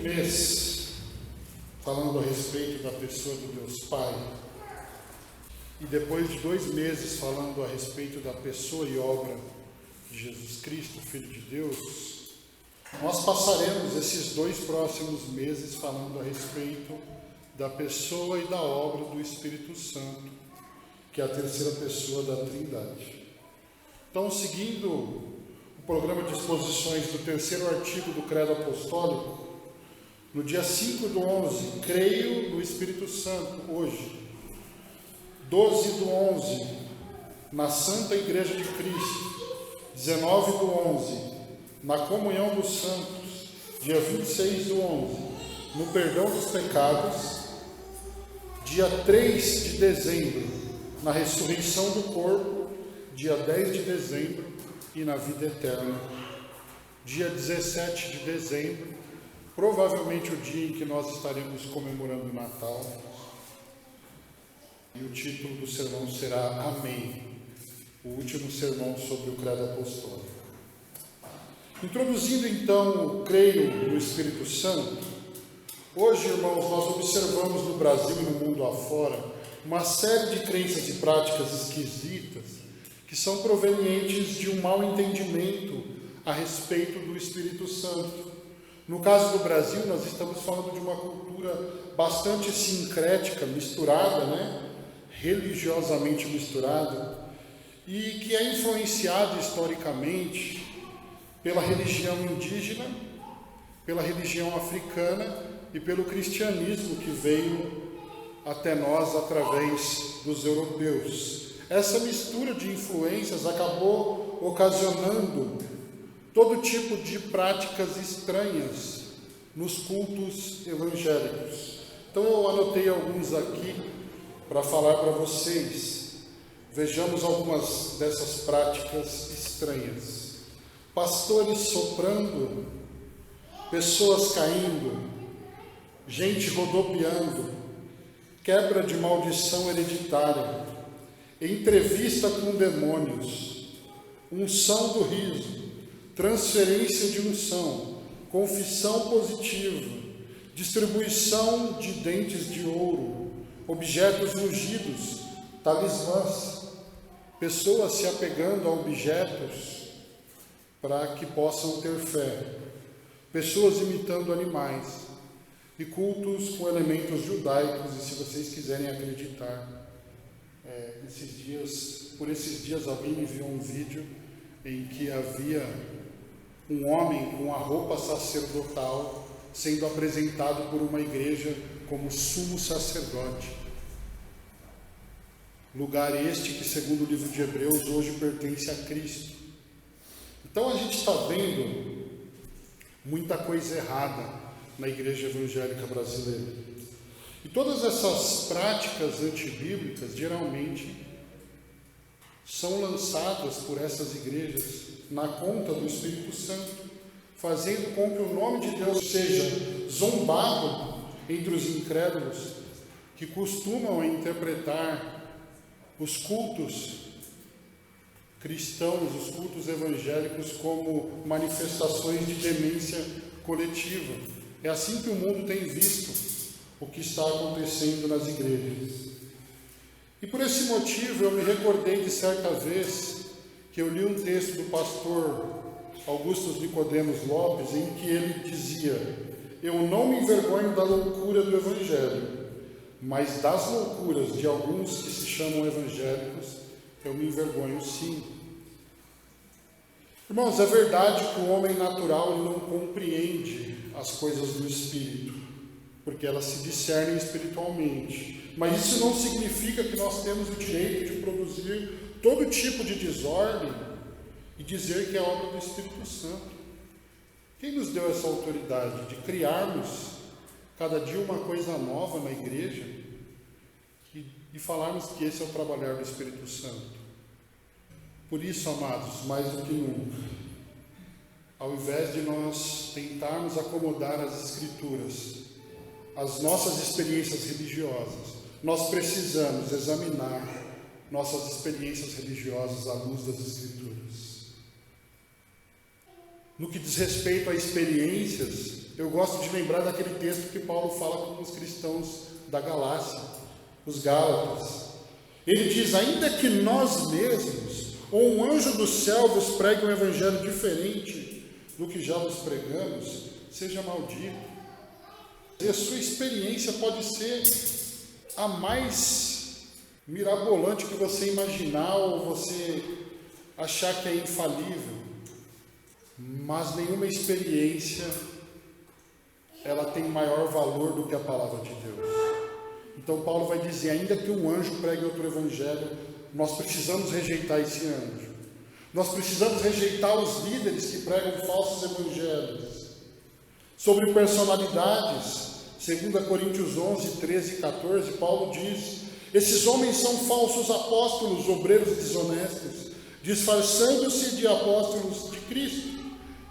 mês falando a respeito da pessoa do Deus Pai, e depois de 2 meses falando a respeito da pessoa e obra de Jesus Cristo, Filho de Deus, nós passaremos esses 2 próximos meses falando a respeito da pessoa e da obra do Espírito Santo, que é a terceira pessoa da Trindade. Então, seguindo o programa de exposições do 3º artigo do Credo Apostólico, no dia 5/11, creio no Espírito Santo, hoje, 12/11, na Santa Igreja de Cristo, 19/11, na comunhão dos santos, dia 26/11, no perdão dos pecados, dia 3 de dezembro, na ressurreição do corpo, dia 10 de dezembro e na vida eterna, dia 17 de dezembro, provavelmente o dia em que nós estaremos comemorando o Natal, e o título do sermão será Amém, o último sermão sobre o Credo Apostólico. Introduzindo então o creio no Espírito Santo, hoje, irmãos, nós observamos no Brasil e no mundo afora uma série de crenças e práticas esquisitas que são provenientes de um mau entendimento a respeito do Espírito Santo. No caso do Brasil, nós estamos falando de uma cultura bastante sincrética, misturada, religiosamente misturada, e que é influenciada historicamente pela religião indígena, pela religião africana e pelo cristianismo que veio até nós através dos europeus. Essa mistura de influências acabou ocasionando todo tipo de práticas estranhas nos cultos evangélicos. Então eu anotei alguns aqui para falar para vocês. Vejamos algumas dessas práticas estranhas. Pastores soprando, pessoas caindo, gente rodopiando, quebra de maldição hereditária, entrevista com demônios, unção do riso, transferência de unção, confissão positiva, distribuição de dentes de ouro, objetos ungidos, talismãs, pessoas se apegando a objetos para que possam ter fé, pessoas imitando animais e cultos com elementos judaicos. E se vocês quiserem acreditar, por esses dias alguém me enviou um vídeo em que havia um homem com a roupa sacerdotal sendo apresentado por uma igreja como sumo sacerdote. Lugar este que, segundo o livro de Hebreus, hoje pertence a Cristo. Então a gente está vendo muita coisa errada na igreja evangélica brasileira. E todas essas práticas antibíblicas, geralmente, são lançadas por essas igrejas na conta do Espírito Santo, fazendo com que o nome de Deus seja zombado entre os incrédulos que costumam interpretar os cultos cristãos, os cultos evangélicos, como manifestações de demência coletiva. É assim que o mundo tem visto o que está acontecendo nas igrejas. E por esse motivo eu me recordei de certa vez que eu li um texto do pastor Augusto Nicodemos Lopes, em que ele dizia: eu não me envergonho da loucura do evangelho, mas das loucuras de alguns que se chamam evangélicos, eu me envergonho sim. Irmãos, é verdade que o homem natural ele não compreende as coisas do Espírito, porque elas se discernem espiritualmente. Mas isso não significa que nós temos o direito de produzir todo tipo de desordem e dizer que é obra do Espírito Santo. Quem nos deu essa autoridade de criarmos cada dia uma coisa nova na igreja e falarmos que esse é o trabalhar do Espírito Santo? Por isso, amados, mais do que nunca, ao invés de nós tentarmos acomodar as Escrituras às nossas experiências religiosas, nós precisamos examinar nossas experiências religiosas à luz das Escrituras. No que diz respeito a experiências, eu gosto de lembrar daquele texto que Paulo fala com os cristãos da Galácia, os Gálatas. Ele diz: ainda que nós mesmos, ou um anjo do céu vos pregue um evangelho diferente do que já vos pregamos, seja maldito. E a sua experiência pode ser a mais mirabolante que você imaginar ou você achar que é infalível, mas nenhuma experiência ela tem maior valor do que a palavra de Deus. Então Paulo vai dizer: ainda que um anjo pregue outro evangelho, nós precisamos rejeitar esse anjo. Nós precisamos rejeitar os líderes que pregam falsos evangelhos. Sobre personalidades, 2 Coríntios 11, 13 e 14, Paulo diz: esses homens são falsos apóstolos, obreiros desonestos, disfarçando-se de apóstolos de Cristo.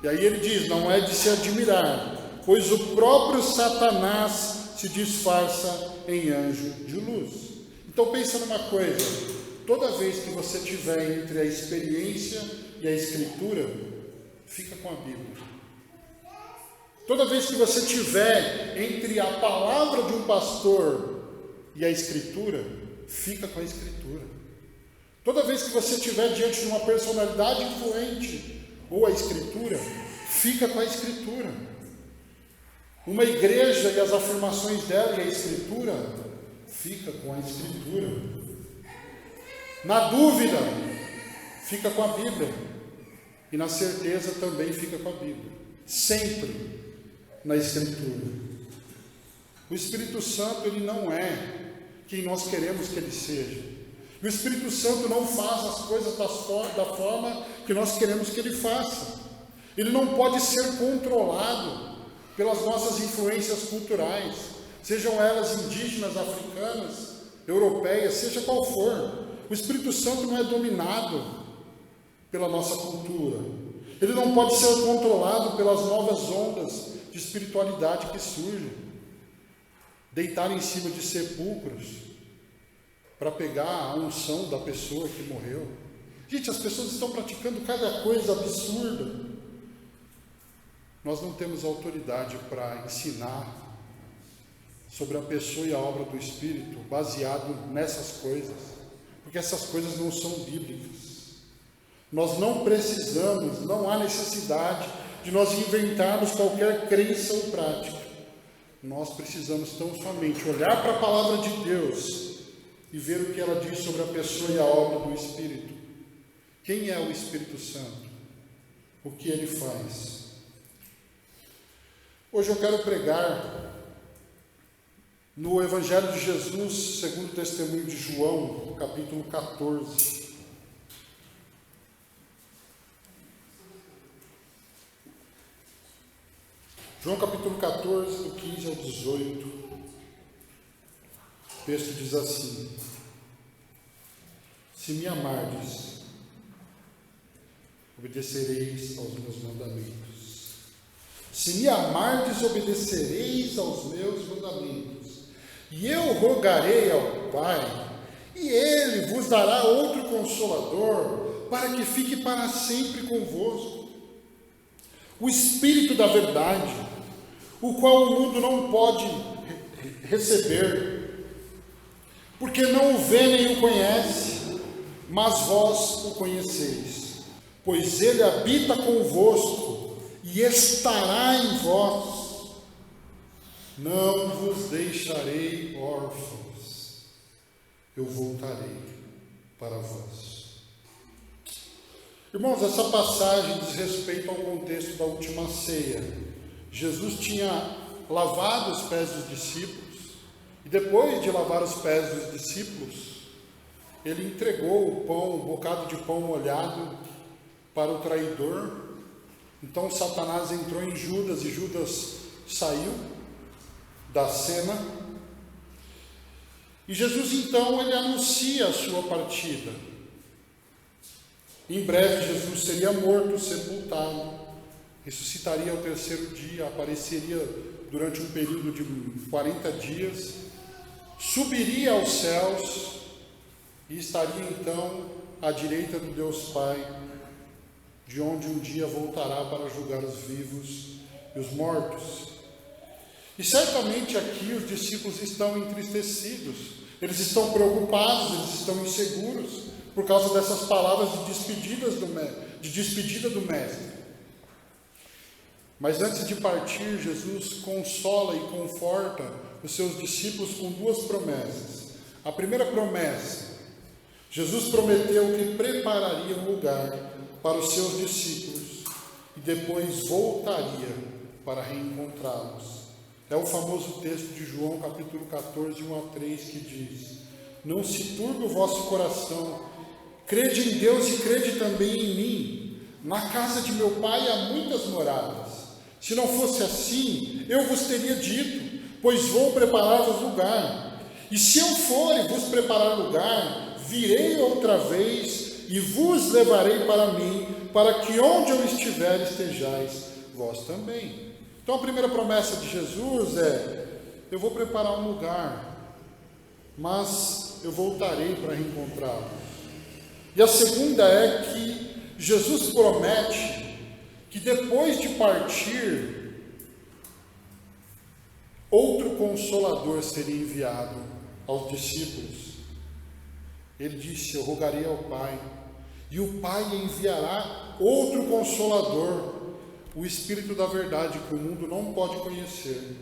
E aí ele diz: não é de se admirar, pois o próprio Satanás se disfarça em anjo de luz. Então pensa numa coisa: toda vez que você tiver entre a experiência e a escritura, fica com a Bíblia. Toda vez que você tiver entre a palavra de um pastor e a escritura, fica com a escritura. Toda vez que você estiver diante de uma personalidade influente ou a escritura, fica com a escritura. Uma igreja e as afirmações dela e a escritura, fica com a escritura. Na dúvida, fica com a Bíblia. E na certeza também fica com a Bíblia. Sempre na escritura. O Espírito Santo, ele não é quem nós queremos que ele seja. O Espírito Santo não faz as coisas da forma que nós queremos que ele faça. Ele não pode ser controlado pelas nossas influências culturais, sejam elas indígenas, africanas, europeias, seja qual for. O Espírito Santo não é dominado pela nossa cultura. Ele não pode ser controlado pelas novas ondas de espiritualidade que surgem. Deitar em cima de sepulcros para pegar a unção da pessoa que morreu. Gente, as pessoas estão praticando cada coisa absurda. Nós não temos autoridade para ensinar sobre a pessoa e a obra do Espírito baseado nessas coisas, porque essas coisas não são bíblicas. Nós não precisamos, não há necessidade de nós inventarmos qualquer crença ou prática. Nós precisamos tão somente olhar para a palavra de Deus e ver o que ela diz sobre a pessoa e a obra do Espírito. Quem é o Espírito Santo? O que ele faz? Hoje eu quero pregar no Evangelho de Jesus, segundo o testemunho de João, capítulo 14. João capítulo 14, do 15 ao 18. O texto diz assim: se me amardes, obedecereis aos meus mandamentos. Se me amardes, obedecereis aos meus mandamentos. E eu rogarei ao Pai, e Ele vos dará outro Consolador, para que fique para sempre convosco. O Espírito da verdade, o qual o mundo não pode receber, porque não o vê nem o conhece, mas vós o conheceis, pois ele habita convosco e estará em vós. Não vos deixarei órfãos, eu voltarei para vós. Irmãos, essa passagem diz respeito ao contexto da última ceia. Jesus tinha lavado os pés dos discípulos, e depois de lavar os pés dos discípulos, ele entregou o pão, um bocado de pão molhado para o traidor. Então Satanás entrou em Judas e Judas saiu da cena. E Jesus então ele anuncia a sua partida. Em breve Jesus seria morto, sepultado, ressuscitaria ao terceiro dia, apareceria durante um período de 40 dias, subiria aos céus e estaria então à direita do Deus Pai, de onde um dia voltará para julgar os vivos e os mortos. E certamente aqui os discípulos estão entristecidos, eles estão preocupados, eles estão inseguros por causa dessas palavras de despedida do Mestre. Mas antes de partir, Jesus consola e conforta os seus discípulos com duas promessas. A primeira promessa, Jesus prometeu que prepararia um lugar para os seus discípulos e depois voltaria para reencontrá-los. É o famoso texto de João, capítulo 14, 1-3, que diz: não se turbe o vosso coração, crede em Deus e crede também em mim. Na casa de meu Pai há muitas moradas. Se não fosse assim, eu vos teria dito, pois vou preparar-vos lugar. E se eu for e vos preparar lugar, virei outra vez e vos levarei para mim, para que onde eu estiver estejais vós também. Então a primeira promessa de Jesus é: eu vou preparar um lugar, mas eu voltarei para reencontrá-los. E a segunda é que Jesus promete que depois de partir, outro Consolador seria enviado aos discípulos. Ele disse: eu rogarei ao Pai, e o Pai enviará outro Consolador, o Espírito da verdade, que o mundo não pode conhecer,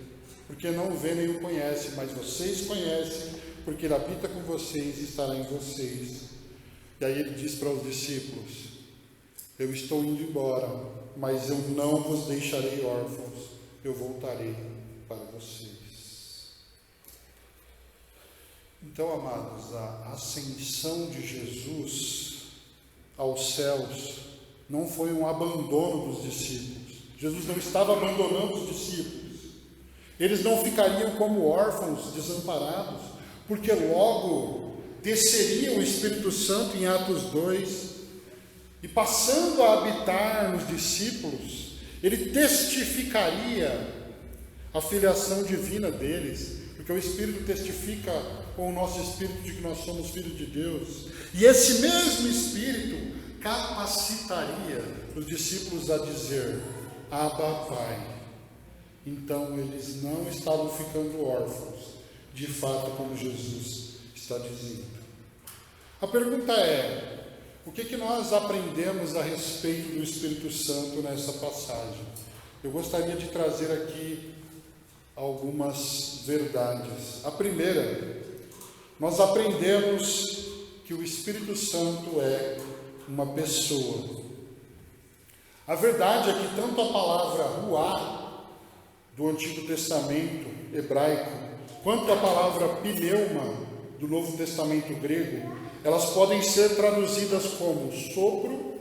porque não vê nem o conhece, mas vocês conhecem, porque ele habita com vocês e estará em vocês. E aí ele diz para os discípulos: eu estou indo embora, mas eu não vos deixarei órfãos, eu voltarei para vocês. Então, amados, a ascensão de Jesus aos céus não foi um abandono dos discípulos. Jesus não estava abandonando os discípulos. Eles não ficariam como órfãos, desamparados, porque logo desceria o Espírito Santo em Atos 2, e passando a habitar nos discípulos, ele testificaria a filiação divina deles, porque o Espírito testifica com o nosso Espírito de que nós somos filhos de Deus, e esse mesmo Espírito capacitaria os discípulos a dizer: Abba, Pai. Então eles não estavam ficando órfãos, de fato, como Jesus está dizendo. A pergunta é: o que nós aprendemos a respeito do Espírito Santo nessa passagem? Eu gostaria de trazer aqui algumas verdades. A primeira, nós aprendemos que o Espírito Santo é uma pessoa. A verdade é que tanto a palavra ruá do Antigo Testamento hebraico, quanto a palavra pneuma do Novo Testamento grego, elas podem ser traduzidas como sopro,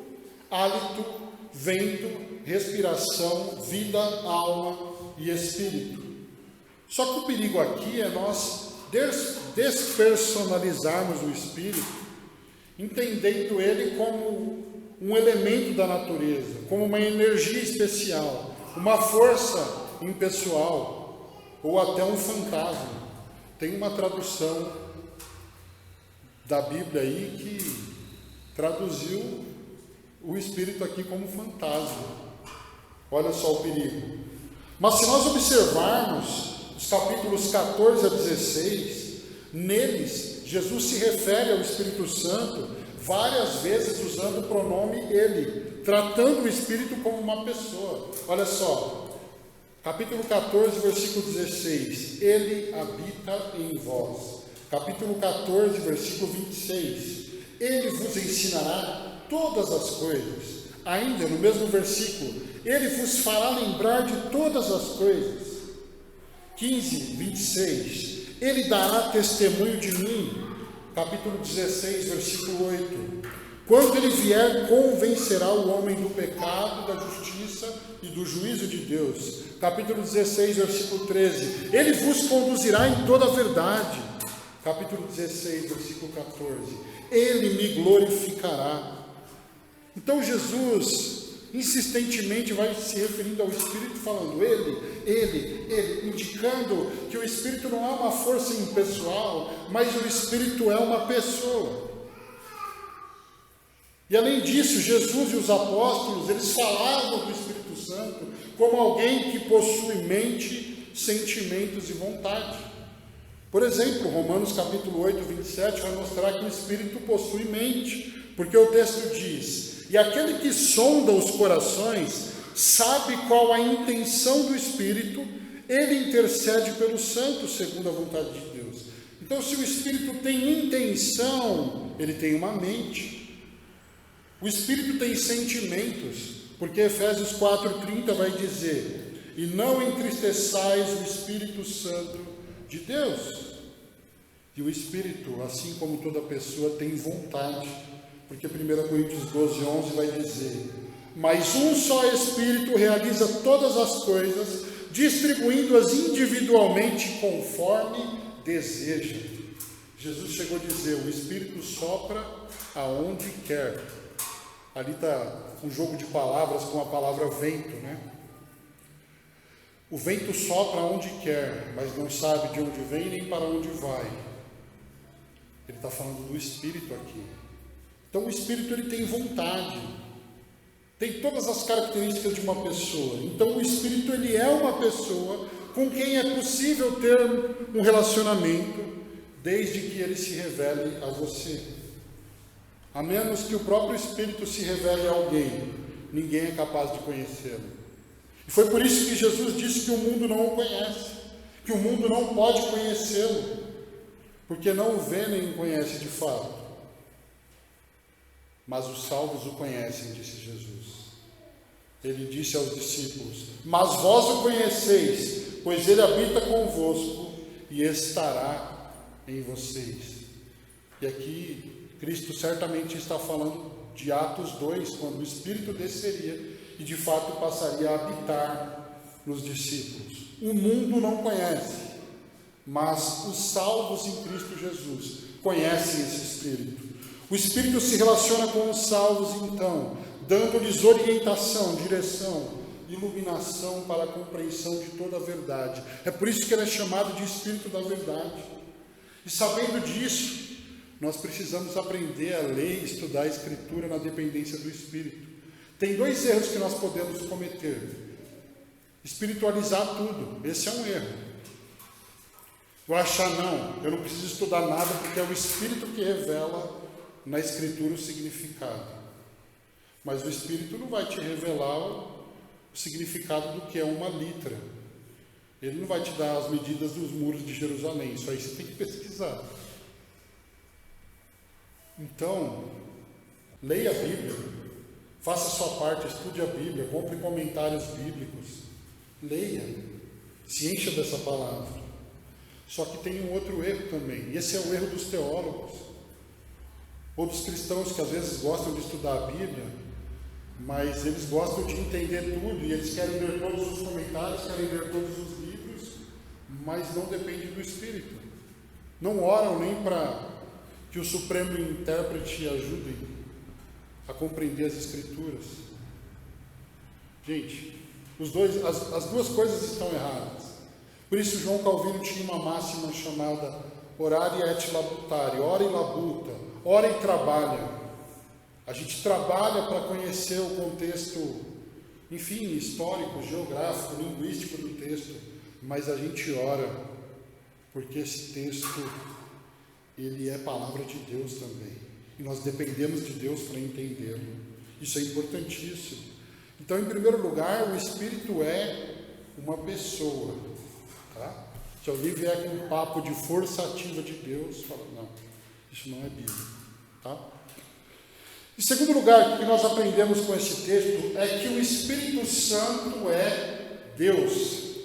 hálito, vento, respiração, vida, alma e espírito. Só que o perigo aqui é nós despersonalizarmos o espírito, entendendo ele como um elemento da natureza, como uma energia especial, uma força impessoal, ou até um fantasma. Tem uma tradução da Bíblia aí que traduziu o Espírito aqui como fantasma. Olha só o perigo. Mas se nós observarmos os capítulos 14 a 16, neles Jesus se refere ao Espírito Santo várias vezes usando o pronome ele, tratando o Espírito como uma pessoa. Olha só, capítulo 14, versículo 16: ele habita em vós. Capítulo 14, versículo 26: ele vos ensinará todas as coisas. Ainda no mesmo versículo: ele vos fará lembrar de todas as coisas. 15, 26: ele dará testemunho de mim. Capítulo 16, versículo 8: quando ele vier, convencerá o homem do pecado, da justiça e do juízo de Deus. Capítulo 16, versículo 13: ele vos conduzirá em toda a verdade. Capítulo 16, versículo 14: ele me glorificará. Então Jesus insistentemente vai se referindo ao Espírito, falando ele, indicando que o Espírito não é uma força impessoal, mas o Espírito é uma pessoa. E além disso, Jesus e os apóstolos, eles falavam do Espírito Santo como alguém que possui mente, sentimentos e vontade. Por exemplo, Romanos capítulo 8, 27 vai mostrar que o Espírito possui mente, porque o texto diz: e aquele que sonda os corações sabe qual a intenção do Espírito, ele intercede pelos santos segundo a vontade de Deus. Então, se o Espírito tem intenção, ele tem uma mente. O Espírito tem sentimentos, porque Efésios 4,30 vai dizer: e não entristeçais o Espírito Santo de Deus. E o Espírito, assim como toda pessoa, tem vontade, porque 1 Coríntios 12:11 vai dizer: mas um só Espírito realiza todas as coisas, distribuindo-as individualmente conforme deseja. Jesus chegou a dizer: o Espírito sopra aonde quer. Ali está um jogo de palavras com a palavra vento, né? O vento sopra onde quer, mas não sabe de onde vem nem para onde vai. Ele está falando do Espírito aqui. Então o Espírito, ele tem vontade, tem todas as características de uma pessoa. Então o Espírito, ele é uma pessoa com quem é possível ter um relacionamento, desde que ele se revele a você. A menos que o próprio Espírito se revele a alguém, ninguém é capaz de conhecê-lo. E foi por isso que Jesus disse que o mundo não o conhece, que o mundo não pode conhecê-lo, porque não o vê nem o conhece de fato. Mas os salvos o conhecem, disse Jesus. Ele disse aos discípulos: mas vós o conheceis, pois ele habita convosco e estará em vocês. E aqui Cristo certamente está falando de Atos 2, quando o Espírito desceria e de fato passaria a habitar nos discípulos. O mundo não conhece, mas os salvos em Cristo Jesus conhecem esse Espírito. O Espírito se relaciona com os salvos, então, dando-lhes orientação, direção, iluminação para a compreensão de toda a verdade. É por isso que ele é chamado de Espírito da verdade. E sabendo disso, nós precisamos aprender a ler e estudar a Escritura na dependência do Espírito. Tem dois erros que nós podemos cometer: espiritualizar tudo. Esse é um erro. Eu achar, não, eu não preciso estudar nada, porque é o Espírito que revela na Escritura o significado. Mas o Espírito não vai te revelar o significado do que é uma litra. Ele não vai te dar as medidas dos muros de Jerusalém. Isso aí você tem que pesquisar. Então, leia a Bíblia, faça a sua parte, estude a Bíblia, compre comentários bíblicos, leia, se encha dessa palavra. Só que tem um outro erro também, e esse é o erro dos teólogos, ou dos cristãos que às vezes gostam de estudar a Bíblia, mas eles gostam de entender tudo, e eles querem ler todos os comentários, querem ler todos os livros, mas não dependem do Espírito. Não oram nem para que o Supremo Intérprete ajude a compreender as Escrituras. Gente, as duas coisas estão erradas. Por isso João Calvino tinha uma máxima chamada orare et labutare, ora e labuta, ora e trabalha. A gente trabalha para conhecer o contexto, enfim, histórico, geográfico, linguístico do texto, mas a gente ora porque esse texto, ele é palavra de Deus também. E nós dependemos de Deus para entendê-lo. Isso é importantíssimo. Então, em primeiro lugar, o Espírito é uma pessoa. Tá? Se alguém vier com um papo de força ativa de Deus, fala, não, isso não é Bíblia. Tá? Em segundo lugar, o que nós aprendemos com esse texto é que o Espírito Santo é Deus.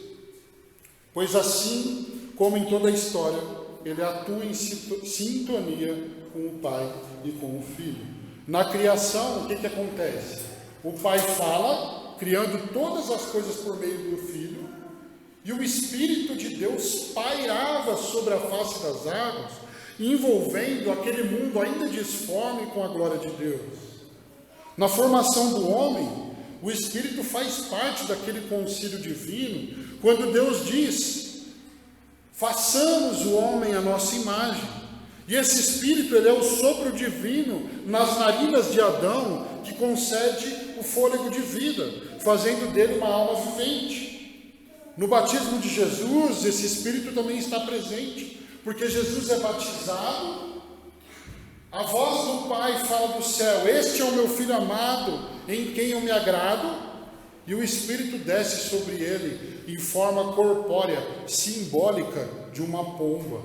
Pois assim como em toda a história, ele atua em sintonia com o Pai e com o Filho. Na criação, o que acontece? O Pai fala, criando todas as coisas por meio do Filho, e o Espírito de Deus pairava sobre a face das águas, envolvendo aquele mundo ainda disforme com a glória de Deus. Na formação do homem, o Espírito faz parte daquele concílio divino, quando Deus diz: façamos o homem à nossa imagem. E esse Espírito, ele é o sopro divino nas narinas de Adão, que concede o fôlego de vida, fazendo dele uma alma vivente. No batismo de Jesus, esse Espírito também está presente, porque Jesus é batizado, a voz do Pai fala do céu: este é o meu Filho amado, em quem eu me agrado, e o Espírito desce sobre ele em forma corpórea, simbólica de uma pomba.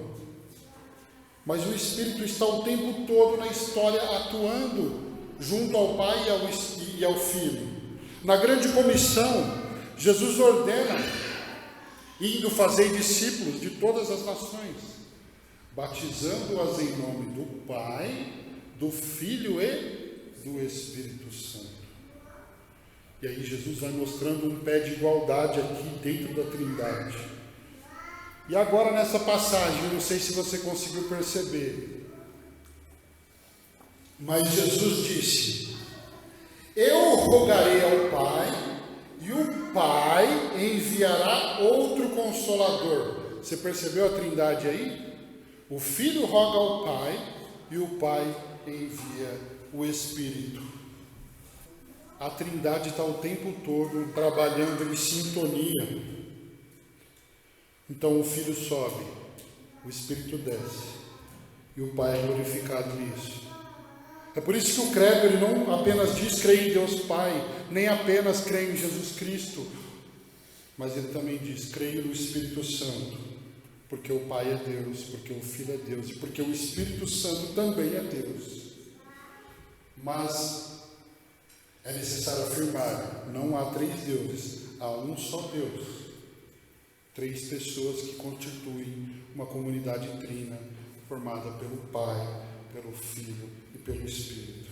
Mas o Espírito está o tempo todo na história atuando junto ao Pai e ao Filho. Na grande comissão, Jesus ordena: indo fazer discípulos de todas as nações, batizando-as em nome do Pai, do Filho e do Espírito Santo. E aí Jesus vai mostrando um pé de igualdade aqui dentro da Trindade. E agora nessa passagem, eu não sei se você conseguiu perceber, mas Jesus disse: eu rogarei ao Pai, e o Pai enviará outro Consolador. Você percebeu a Trindade aí? O Filho roga ao Pai, e o Pai envia o Espírito. A Trindade está o tempo todo trabalhando em sintonia. Então o Filho sobe, o Espírito desce, e o Pai é glorificado nisso. É por isso que o credo, ele não apenas diz creio em Deus Pai, nem apenas creio em Jesus Cristo, mas ele também diz creio no Espírito Santo, porque o Pai é Deus, porque o Filho é Deus, e porque o Espírito Santo também é Deus. Mas é necessário afirmar: não há três deuses, há um só Deus. Três pessoas que constituem uma comunidade trina, formada pelo Pai, pelo Filho e pelo Espírito.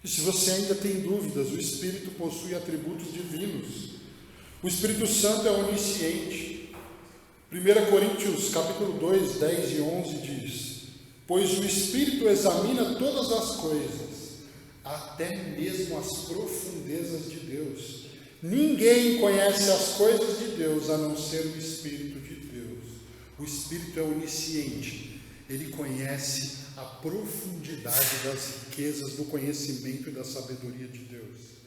E se você ainda tem dúvidas, o Espírito possui atributos divinos. O Espírito Santo é onisciente. 1 Coríntios capítulo 2, 10 e 11 diz: pois o Espírito examina todas as coisas, até mesmo as profundezas de Deus. Ninguém conhece as coisas de Deus a não ser o Espírito de Deus. O Espírito é onisciente. Ele conhece a profundidade das riquezas do conhecimento e da sabedoria de Deus.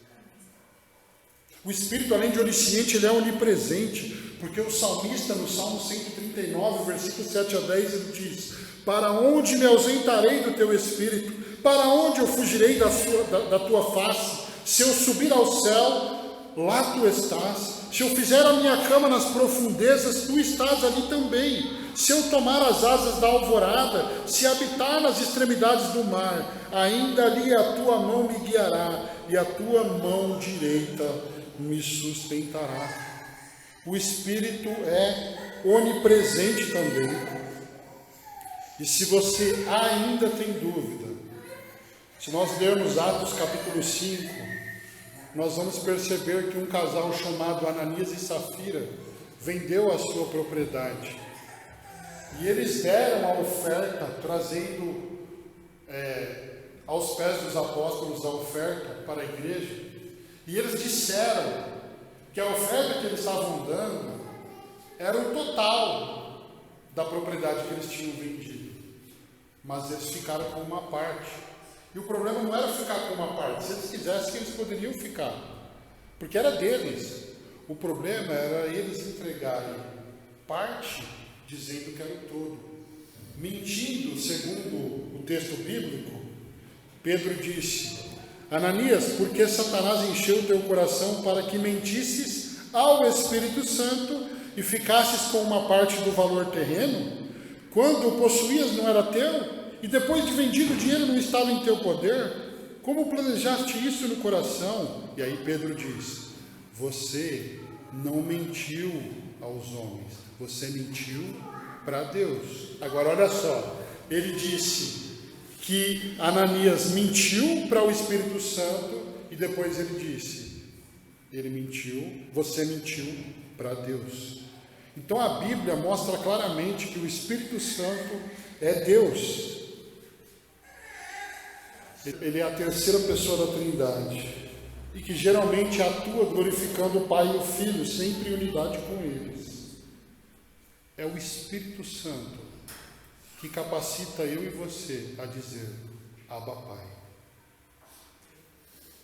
O Espírito, além de onisciente, ele é onipresente, porque o salmista, no Salmo 139, versículos 7 a 10, ele diz: para onde me ausentarei do teu Espírito? Para onde eu fugirei da tua face? Se eu subir ao céu, lá tu estás. Se eu fizer a minha cama nas profundezas, tu estás ali também. Se eu tomar as asas da alvorada, se habitar nas extremidades do mar, ainda ali a tua mão me guiará, e a tua mão direita me sustentará. O Espírito é onipresente também. E se você ainda tem dúvida, se nós lermos Atos capítulo 5, nós vamos perceber que um casal chamado Ananias e Safira vendeu a sua propriedade. E eles deram a oferta, trazendo aos pés dos apóstolos a oferta para a igreja. E eles disseram que a oferta que eles estavam dando era o total da propriedade que eles tinham vendido. Mas eles ficaram com uma parte. E o problema não era ficar com uma parte. Se eles quisessem, eles poderiam ficar, porque era deles. O problema era eles entregarem parte, dizendo que era o todo. Mentindo, segundo o texto bíblico, Pedro disse: Ananias, por que Satanás encheu o teu coração para que mentisses ao Espírito Santo e ficasses com uma parte do valor terreno? Quando o possuías não era teu? E depois de vendido o dinheiro não estava em teu poder? Como planejaste isso no coração? E aí Pedro diz: você não mentiu aos homens, você mentiu para Deus. Agora olha só, ele disse que Ananias mentiu para o Espírito Santo e depois ele disse, você mentiu para Deus. Então a Bíblia mostra claramente que o Espírito Santo é Deus. Ele é a terceira pessoa da Trindade e que geralmente atua glorificando o Pai e o Filho, sempre em unidade com eles. É o Espírito Santo que capacita eu e você a dizer Abba Pai.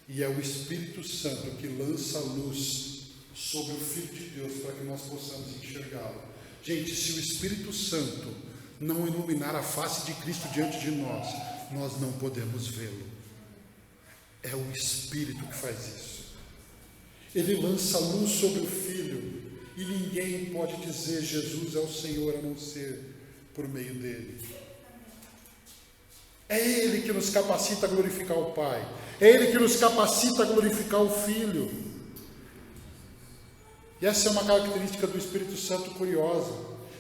E é o Espírito Santo que lança luz sobre o Filho de Deus para que nós possamos enxergá-lo. Gente, se o Espírito Santo não iluminar a face de Cristo diante de nós, nós não podemos vê-lo. É o Espírito que faz isso. Ele lança luz sobre o Filho e ninguém pode dizer Jesus é o Senhor a não ser por meio dele. É Ele que nos capacita a glorificar o Pai. É Ele que nos capacita a glorificar o Filho. E essa é uma característica do Espírito Santo curiosa,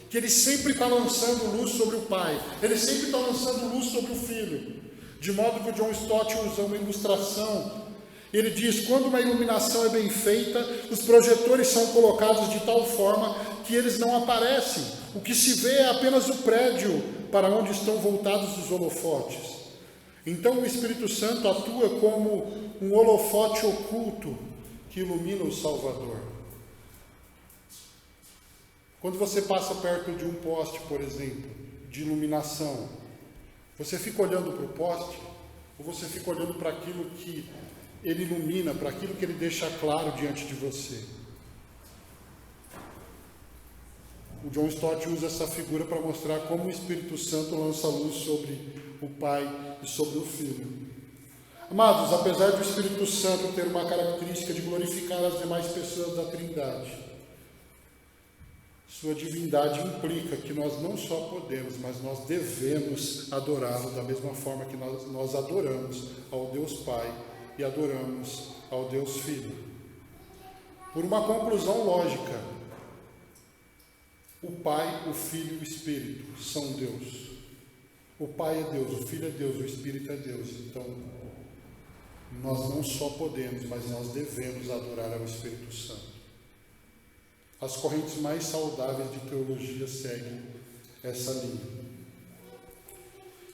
que ele sempre está lançando luz sobre o Pai, ele sempre está lançando luz sobre o Filho, de modo que o John Stott usa uma ilustração. Ele diz: quando uma iluminação é bem feita, os projetores são colocados de tal forma que eles não aparecem. O que se vê é apenas o prédio para onde estão voltados os holofotes. Então o Espírito Santo atua como um holofote oculto que ilumina o Salvador. Quando você passa perto de um poste, por exemplo, de iluminação, você fica olhando para o poste ou você fica olhando para aquilo que ele ilumina, para aquilo que ele deixa claro diante de você? O John Stott usa essa figura para mostrar como o Espírito Santo lança luz sobre o Pai e sobre o Filho. Amados, apesar do Espírito Santo ter uma característica de glorificar as demais pessoas da Trindade, sua divindade implica que nós não só podemos, mas nós devemos adorá-lo da mesma forma que nós adoramos ao Deus Pai e adoramos ao Deus Filho. Por uma conclusão lógica, o Pai, o Filho e o Espírito são Deus. O Pai é Deus, o Filho é Deus, o Espírito é Deus. Então, nós não só podemos, mas nós devemos adorar ao Espírito Santo. As correntes mais saudáveis de teologia seguem essa linha.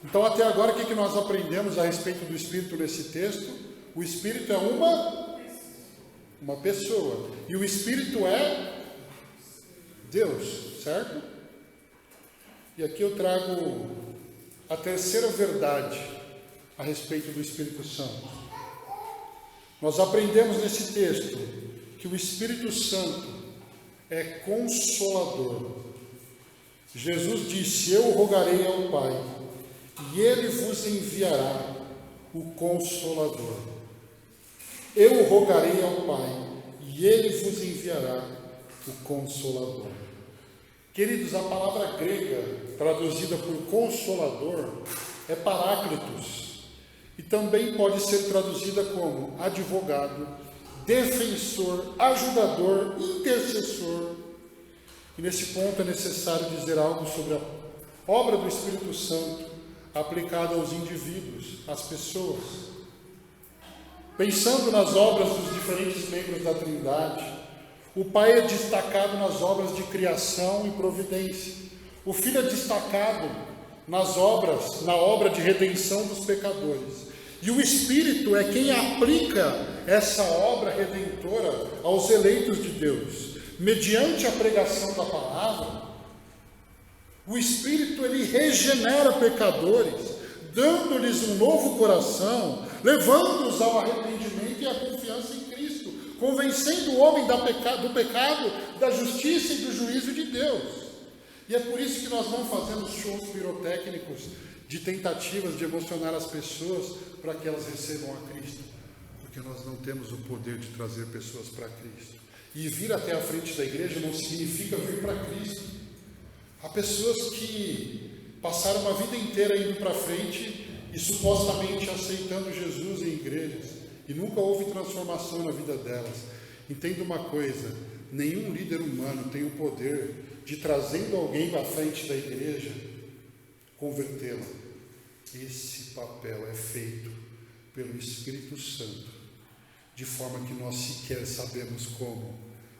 Então, até agora, o que nós aprendemos a respeito do Espírito nesse texto? O Espírito é uma pessoa. E o Espírito é Deus, certo? E aqui eu trago a terceira verdade a respeito do Espírito Santo. Nós aprendemos nesse texto que o Espírito Santo é consolador. Jesus disse: eu rogarei ao Pai, e Ele vos enviará o Consolador. Eu rogarei ao Pai, e Ele vos enviará o Consolador. Queridos, a palavra grega traduzida por Consolador é Paráclitos, e também pode ser traduzida como advogado, defensor, ajudador, intercessor. E nesse ponto é necessário dizer algo sobre a obra do Espírito Santo aplicada aos indivíduos, às pessoas. Pensando nas obras dos diferentes membros da Trindade, o Pai é destacado nas obras de criação e providência. O Filho é destacado na obra de redenção dos pecadores. E o Espírito é quem aplica essa obra redentora aos eleitos de Deus. Mediante a pregação da palavra, o Espírito ele regenera pecadores, dando-lhes um novo coração, levando-os ao arrependimento e à confiança em Cristo, convencendo o homem do pecado, da justiça e do juízo de Deus. E é por isso que nós não fazemos shows pirotécnicos de tentativas de emocionar as pessoas para que elas recebam a Cristo, porque nós não temos o poder de trazer pessoas para Cristo. E vir até a frente da igreja não significa vir para Cristo. Há pessoas que passaram uma vida inteira indo para frente e supostamente aceitando Jesus em igrejas, e nunca houve transformação na vida delas. Entenda uma coisa: nenhum líder humano tem o poder de, trazendo alguém para frente da igreja, convertê-la. Esse papel é feito pelo Espírito Santo, de forma que nós sequer sabemos como,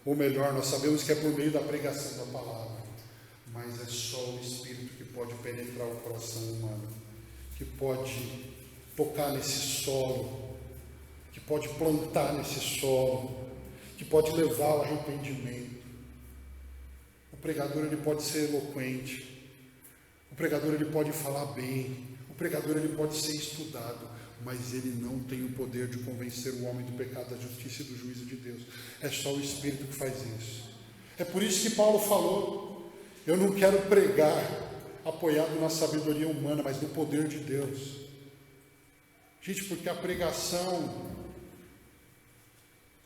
ou melhor, nós sabemos que é por meio da pregação da palavra, mas é só o Espírito que pode penetrar o coração humano, que pode tocar nesse solo, que pode plantar nesse solo, que pode levar ao arrependimento. O pregador ele pode ser eloquente, o pregador ele pode falar bem, o pregador ele pode ser estudado, mas ele não tem o poder de convencer o homem do pecado, da justiça e do juízo de Deus. É só o Espírito que faz isso. É por isso que Paulo falou: eu não quero pregar apoiado na sabedoria humana, mas no poder de Deus. Gente, porque a pregação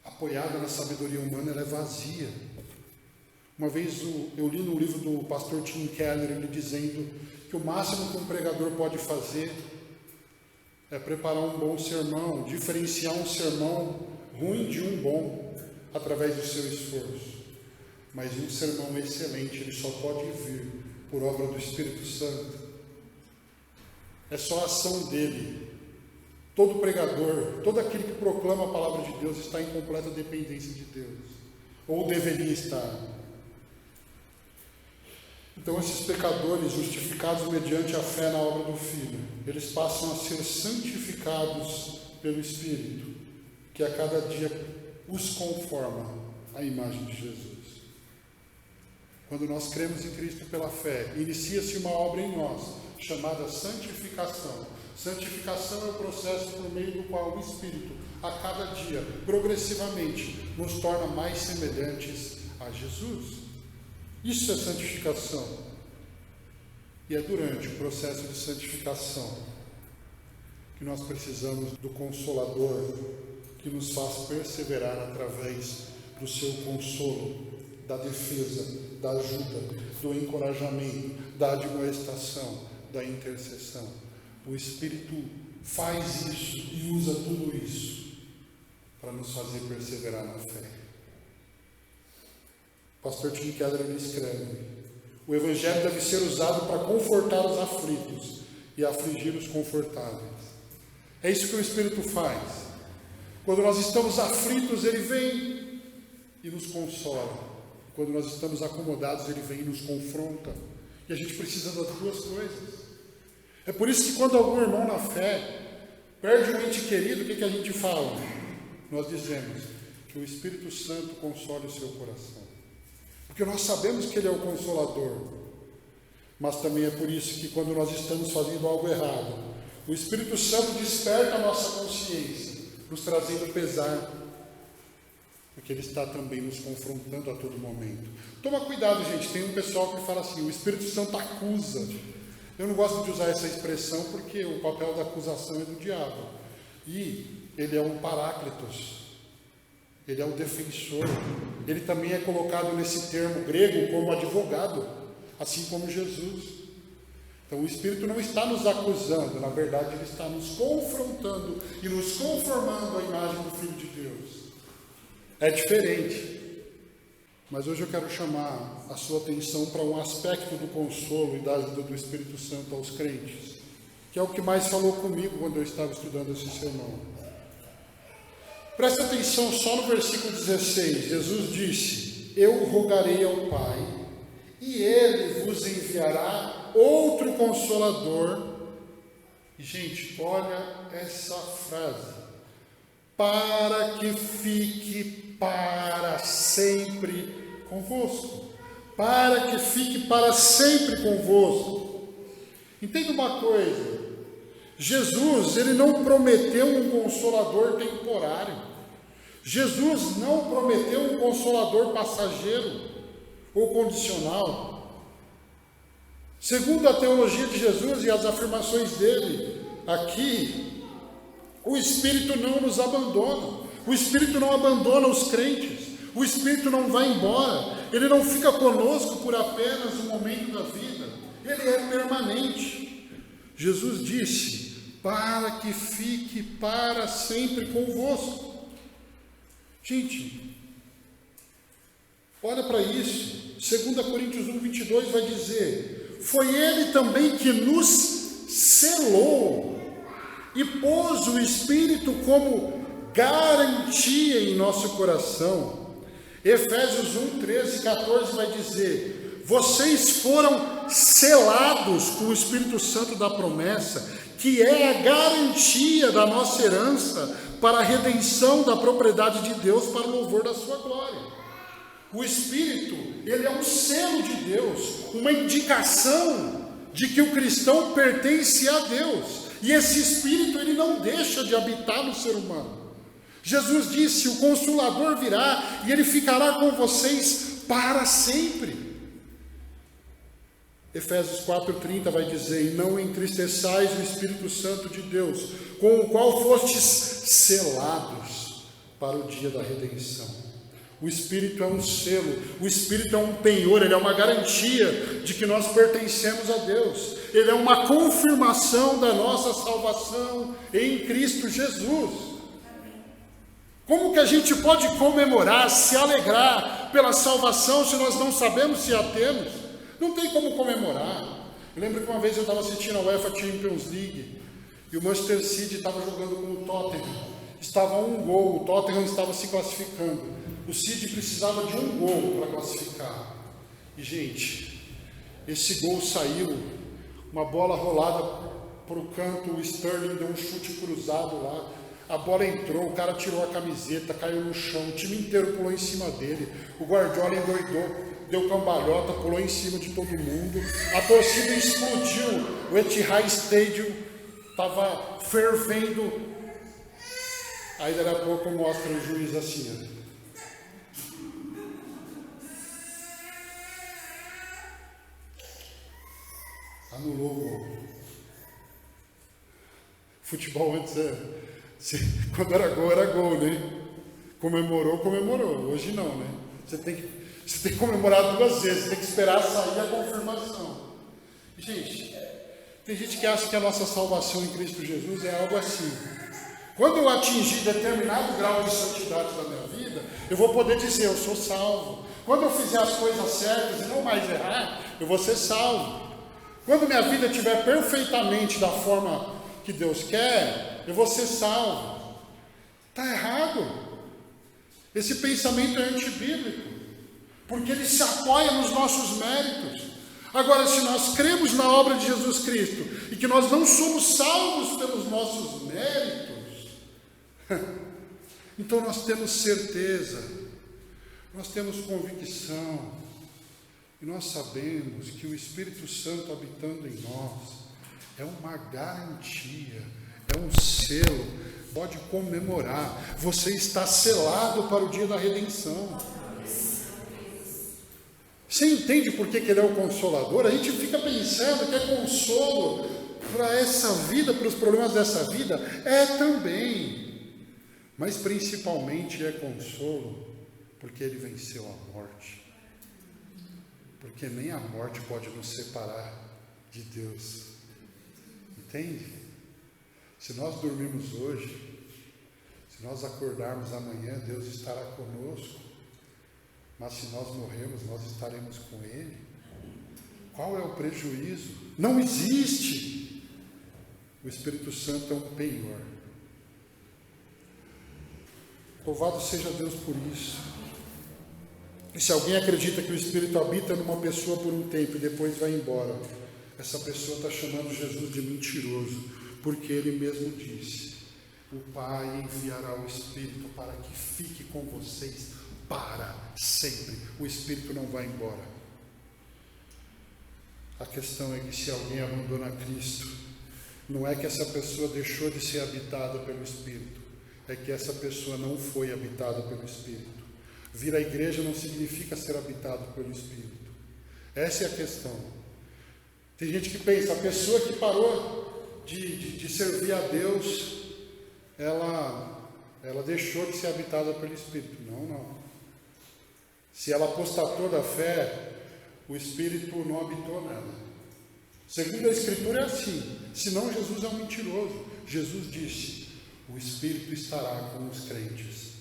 apoiada na sabedoria humana, ela é vazia. Uma vez eu li no livro do pastor Tim Keller, ele dizendo que o máximo que um pregador pode fazer é preparar um bom sermão, diferenciar um sermão ruim de um bom através do seu esforço. Mas um sermão excelente, ele só pode vir por obra do Espírito Santo. É só a ação dele. Todo pregador, todo aquele que proclama a palavra de Deus está em completa dependência de Deus, ou deveria estar. Então esses pecadores, justificados mediante a fé na obra do Filho, eles passam a ser santificados pelo Espírito, que a cada dia os conforma à imagem de Jesus. Quando nós cremos em Cristo pela fé, inicia-se uma obra em nós, chamada santificação. Santificação é o processo por meio do qual o Espírito, a cada dia, progressivamente, nos torna mais semelhantes a Jesus. Isso é santificação. E é durante o processo de santificação que nós precisamos do Consolador, que nos faz perseverar através do seu consolo, da defesa, da ajuda, do encorajamento, da admoestação, da intercessão. O Espírito faz isso e usa tudo isso para nos fazer perseverar na fé. O pastor Tim Keller escreve: o Evangelho deve ser usado para confortar os aflitos e afligir os confortáveis. É isso que o Espírito faz. Quando nós estamos aflitos, ele vem e nos consola. Quando nós estamos acomodados, ele vem e nos confronta. E a gente precisa das duas coisas. É por isso que quando algum irmão na fé perde um ente querido, o que a gente fala? Nós dizemos que o Espírito Santo console o seu coração. Porque nós sabemos que ele é o Consolador. Mas também é por isso que quando nós estamos fazendo algo errado, o Espírito Santo desperta a nossa consciência, nos trazendo pesar, porque ele está também nos confrontando a todo momento. Toma cuidado, gente, tem um pessoal que fala assim: o Espírito Santo acusa. Eu não gosto de usar essa expressão porque o papel da acusação é do diabo. E ele é um paráclitos, ele é o defensor. Ele também é colocado nesse termo grego como advogado, assim como Jesus. Então o Espírito não está nos acusando, na verdade ele está nos confrontando e nos conformando à imagem do Filho de Deus. É diferente. Mas hoje eu quero chamar a sua atenção para um aspecto do consolo e da ajuda do Espírito Santo aos crentes, que é o que mais falou comigo quando eu estava estudando esse sermão. Presta atenção só no versículo 16. Jesus disse: eu rogarei ao Pai, e Ele vos enviará outro Consolador. E, gente, olha essa frase: para que fique para sempre convosco. Para que fique para sempre convosco. Entenda uma coisa: Jesus, ele não prometeu um consolador temporário. Jesus não prometeu um consolador passageiro ou condicional. Segundo a teologia de Jesus e as afirmações dele aqui, o Espírito não nos abandona. O Espírito não abandona os crentes. O Espírito não vai embora. Ele não fica conosco por apenas um momento da vida. Ele é permanente. Jesus disse: para que fique para sempre convosco. Gente, olha para isso. 2 Coríntios 1:22 vai dizer: foi Ele também que nos selou e pôs o Espírito como garantia em nosso coração. Efésios 1:13 e 14 vai dizer: vocês foram selados com o Espírito Santo da promessa, que é a garantia da nossa herança para a redenção da propriedade de Deus para o louvor da sua glória. O Espírito, ele é um selo de Deus, uma indicação de que o cristão pertence a Deus. E esse Espírito, ele não deixa de habitar no ser humano. Jesus disse: o Consolador virá e ele ficará com vocês para sempre. Efésios 4,30 vai dizer: e não entristeçais o Espírito Santo de Deus, com o qual fostes selados para o dia da redenção. O Espírito é um selo, o Espírito é um penhor, ele é uma garantia de que nós pertencemos a Deus. Ele é uma confirmação da nossa salvação em Cristo Jesus. Como que a gente pode comemorar, se alegrar pela salvação se nós não sabemos se a temos? Não tem como comemorar. Eu lembro que uma vez eu estava assistindo a UEFA Champions League e o Manchester City estava jogando com o Tottenham. Estava um gol, o Tottenham estava se classificando. O City precisava de um gol para classificar. E, gente, esse gol saiu, uma bola rolada para o canto, o Sterling deu um chute cruzado lá, a bola entrou, o cara tirou a camiseta, caiu no chão, o time inteiro pulou em cima dele, o Guardiola endoidou, deu cambalhota, pulou em cima de todo mundo, a torcida explodiu, o Etihad Stadium estava fervendo. Aí daqui a pouco mostra o juiz assim, ó. Anulou o gol. Futebol antes quando era gol, né? Comemorou. Hoje não, né? Você tem que comemorar 2 vezes, você tem que esperar sair a confirmação. Gente, tem gente que acha que a nossa salvação em Cristo Jesus é algo assim. Quando eu atingir determinado grau de santidade da minha vida, eu vou poder dizer: eu sou salvo. Quando eu fizer as coisas certas e não mais errar, eu vou ser salvo. Quando minha vida estiver perfeitamente da forma que Deus quer, eu vou ser salvo. Está errado. Esse pensamento é antibíblico, porque ele se apoia nos nossos méritos. Agora, se nós cremos na obra de Jesus Cristo e que nós não somos salvos pelos nossos méritos, então nós temos certeza, nós temos convicção, e nós sabemos que o Espírito Santo habitando em nós é uma garantia, é um selo. Pode comemorar, você está selado para o dia da redenção. Você entende por que ele é o Consolador? A gente fica pensando que é consolo para essa vida, para os problemas dessa vida. É também, mas principalmente é consolo porque ele venceu a morte. Porque nem a morte pode nos separar de Deus. Entende? Se nós dormirmos hoje, se nós acordarmos amanhã, Deus estará conosco. Mas se nós morrermos, nós estaremos com Ele. Qual é o prejuízo? Não existe. O Espírito Santo é um penhor. Louvado seja Deus por isso. E se alguém acredita que o Espírito habita numa pessoa por um tempo e depois vai embora, essa pessoa está chamando Jesus de mentiroso, porque ele mesmo disse: o Pai enviará o Espírito para que fique com vocês para sempre. O Espírito não vai embora. A questão é que se alguém abandona Cristo, não é que essa pessoa deixou de ser habitada pelo Espírito, é que essa pessoa não foi habitada pelo Espírito. Vir à igreja não significa ser habitado pelo Espírito. Essa é a questão. Tem gente que pensa: a pessoa que parou de servir a Deus, ela deixou de ser habitada pelo Espírito. Não. Se ela apostatou da fé, o Espírito não habitou nela. Segundo a Escritura é assim. Senão Jesus é um mentiroso. Jesus disse: o Espírito estará com os crentes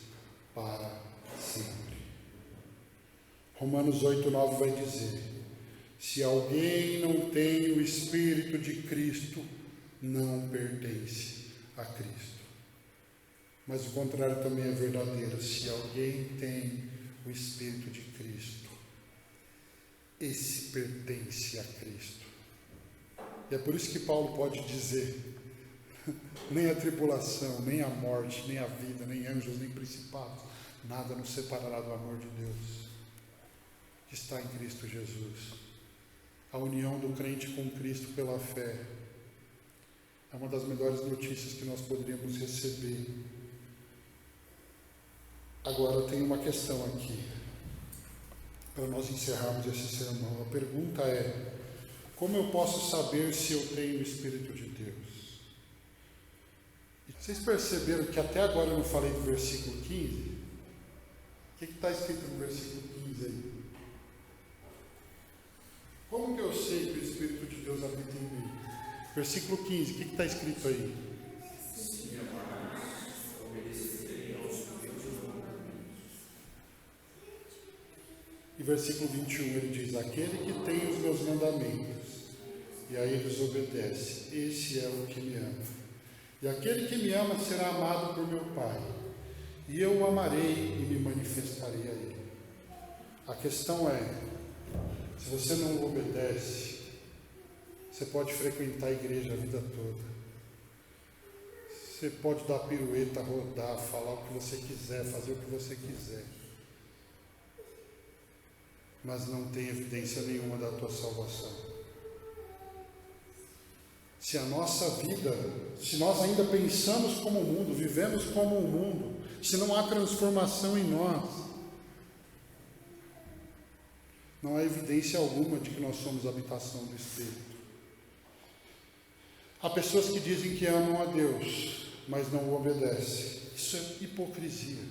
para sempre. Romanos 8:9 vai dizer: se alguém não tem o Espírito de Cristo, não pertence a Cristo. Mas o contrário também é verdadeiro. Se alguém tem o Espírito de Cristo, esse pertence a Cristo. E é por isso que Paulo pode dizer: nem a tribulação, nem a morte, nem a vida, nem anjos, nem principados, nada nos separará do amor de Deus que está em Cristo Jesus. A união do crente com Cristo pela fé É uma das melhores notícias que nós poderíamos receber. Agora tem uma questão aqui, para nós encerrarmos esse sermão. A pergunta é: como eu posso saber se eu tenho o Espírito de Deus? Vocês perceberam que até agora eu não falei do versículo 15? O que está escrito no versículo 15 aí? Como que eu sei que o Espírito de Deus habita em mim? Versículo 15, o que está escrito aí? E versículo 21 ele diz: aquele que tem os meus mandamentos e a eles obedece, esse é o que me ama. E aquele que me ama será amado por meu Pai, e eu o amarei e me manifestarei a ele. A questão é, se você não obedece, você pode frequentar a igreja a vida toda. Você pode dar pirueta, rodar, falar o que você quiser, fazer o que você quiser. Mas não tem evidência nenhuma da tua salvação. Se a nossa vida, se nós ainda pensamos como o mundo, vivemos como o mundo, se não há transformação em nós, não há evidência alguma de que nós somos habitação do Espírito. Há pessoas que dizem que amam a Deus, mas não o obedecem. Isso é hipocrisia.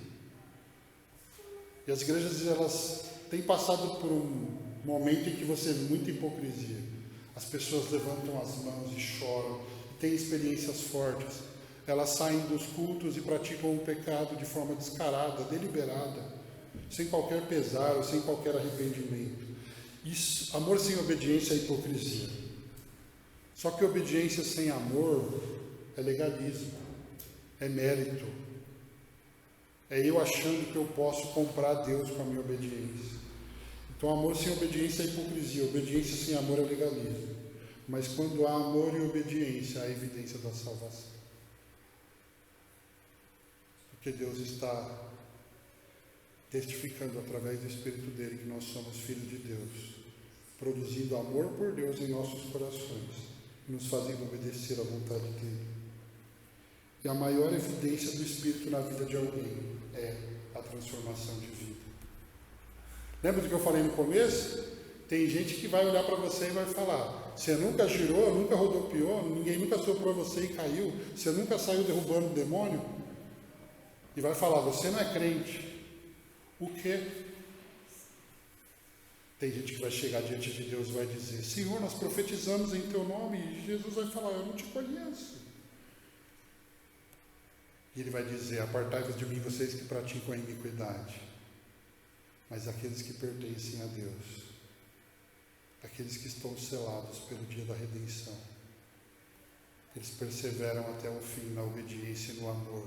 E as igrejas, elas têm passado por um momento em que você vê muita hipocrisia. As pessoas levantam as mãos e choram, e têm experiências fortes. Elas saem dos cultos e praticam o pecado de forma descarada, deliberada, sem qualquer pesar ou sem qualquer arrependimento. Isso, amor sem obediência é hipocrisia. Só que obediência sem amor é legalismo, é mérito. É eu achando que eu posso comprar Deus com a minha obediência. Então, amor sem obediência é hipocrisia, obediência sem amor é legalismo. Mas quando há amor e obediência, há evidência da salvação. Porque Deus está testificando através do Espírito dele que nós somos filhos de Deus, produzindo amor por Deus em nossos corações, nos fazendo obedecer à vontade dele. E a maior evidência do Espírito na vida de alguém é a transformação de vida. Lembra do que eu falei no começo? Tem gente que vai olhar para você e vai falar: você nunca girou, nunca rodopiou, ninguém nunca soprou você e caiu, você nunca saiu derrubando o demônio? E vai falar: você não é crente. O quê? Tem gente que vai chegar diante de Deus e vai dizer: Senhor, nós profetizamos em teu nome. E Jesus vai falar: eu não te conheço. E ele vai dizer: apartai-vos de mim, vocês que praticam a iniquidade. Mas aqueles que pertencem a Deus, aqueles que estão selados pelo dia da redenção, eles perseveram até o fim na obediência e no amor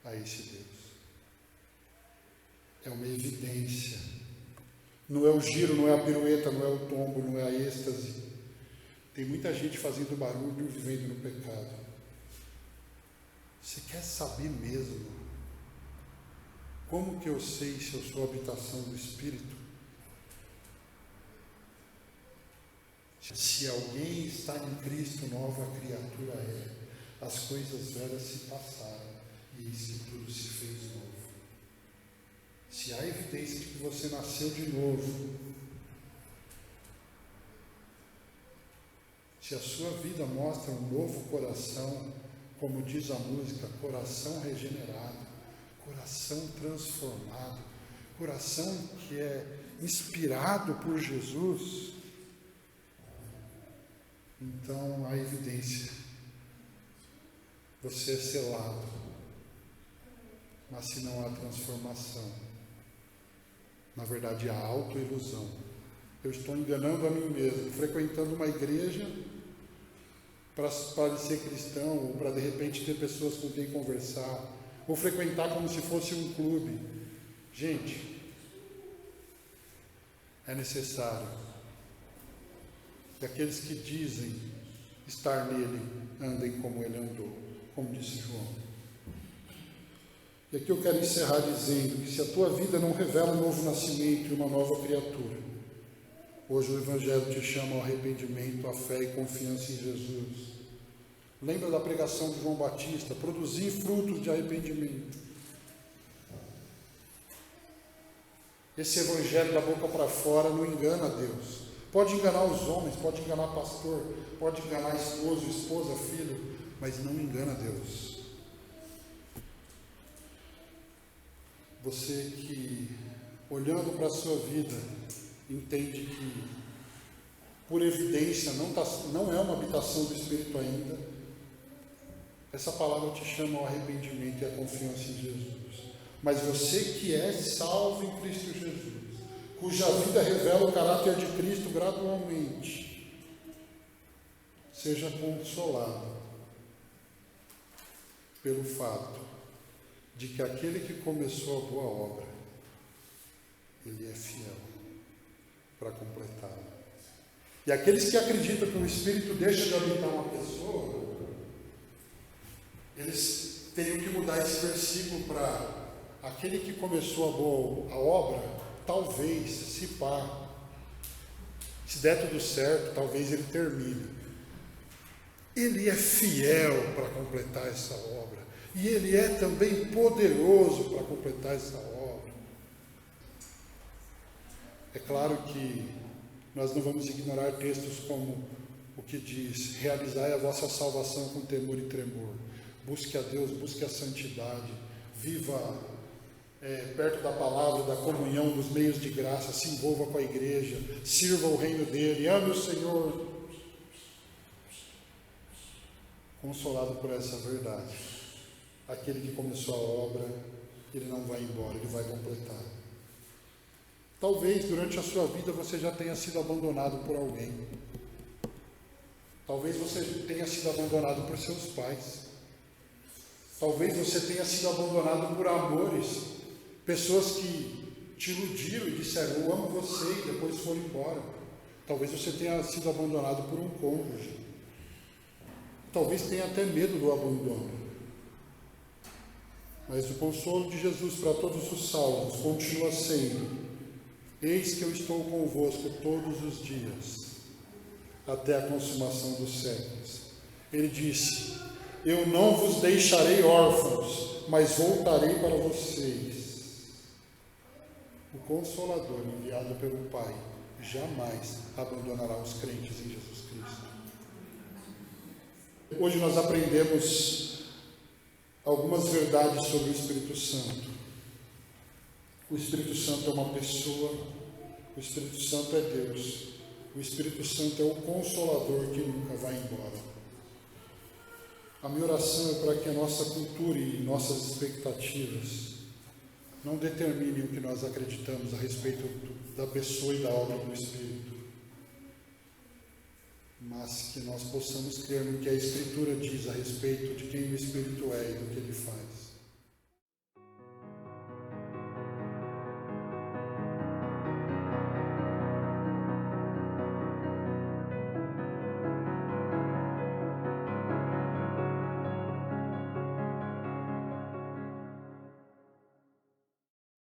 a esse Deus. É uma evidência. Não é o giro, não é a pirueta, não é o tombo, não é a êxtase. Tem muita gente fazendo barulho e vivendo no pecado. Você quer saber mesmo como que eu sei se eu sou habitação do Espírito? Se alguém está em Cristo, nova criatura é. As coisas velhas se passaram e eis que tudo se fez novo. Se há evidência de que você nasceu de novo, se a sua vida mostra um novo coração, como diz a música, coração regenerado, coração transformado, coração que é inspirado por Jesus, então há evidência. Você é selado, mas se não há transformação, na verdade há autoilusão. Eu estou enganando a mim mesmo, frequentando uma igreja para parecer cristão, ou para de repente ter pessoas com quem conversar, ou frequentar como se fosse um clube. Gente, é necessário que aqueles que dizem estar nele andem como ele andou, como disse João. E aqui eu quero encerrar dizendo que se a tua vida não revela um novo nascimento e uma nova criatura, hoje o Evangelho te chama ao arrependimento, à fé e confiança em Jesus. Lembra da pregação de João Batista? Produzir frutos de arrependimento. Esse evangelho da boca para fora não engana Deus. Pode enganar os homens, pode enganar pastor, pode enganar esposo, esposa, filho, mas não engana Deus. Você que, olhando para a sua vida, entende que, por evidência, não é uma habitação do Espírito ainda, essa palavra te chama ao arrependimento e à confiança em Jesus. Mas você que é salvo em Cristo Jesus, cuja vida revela o caráter de Cristo gradualmente, seja consolado pelo fato de que aquele que começou a boa obra, ele é fiel para completá-la. E aqueles que acreditam que o Espírito deixa de habitar uma pessoa, eles teriam que mudar esse versículo para aquele que começou a obra, talvez, se der tudo certo, talvez ele termine. Ele é fiel para completar essa obra. E ele é também poderoso para completar essa obra. É claro que nós não vamos ignorar textos como o que diz: realizai a vossa salvação com temor e tremor. Busque a Deus, busque a santidade, viva perto da palavra, da comunhão, dos meios de graça, se envolva com a igreja, sirva o reino dele, ame o Senhor. Consolado por essa verdade, aquele que começou a obra, ele não vai embora, ele vai completar. Talvez durante a sua vida você já tenha sido abandonado por alguém. Talvez você tenha sido abandonado por seus pais. Talvez você tenha sido abandonado por amores, pessoas que te iludiram e disseram: eu amo você, e depois foram embora. Talvez você tenha sido abandonado por um cônjuge. Talvez tenha até medo do abandono. Mas o consolo de Jesus para todos os salvos continua sendo: eis que eu estou convosco todos os dias, até a consumação dos séculos. Ele disse: eu não vos deixarei órfãos, mas voltarei para vocês. O Consolador, enviado pelo Pai, jamais abandonará os crentes em Jesus Cristo. Hoje nós aprendemos algumas verdades sobre o Espírito Santo. O Espírito Santo é uma pessoa, o Espírito Santo é Deus, o Espírito Santo é o Consolador que nunca vai embora. A minha oração é para que a nossa cultura e nossas expectativas não determinem o que nós acreditamos a respeito da pessoa e da obra do Espírito, mas que nós possamos crer no que a Escritura diz a respeito de quem o Espírito é e do que ele faz.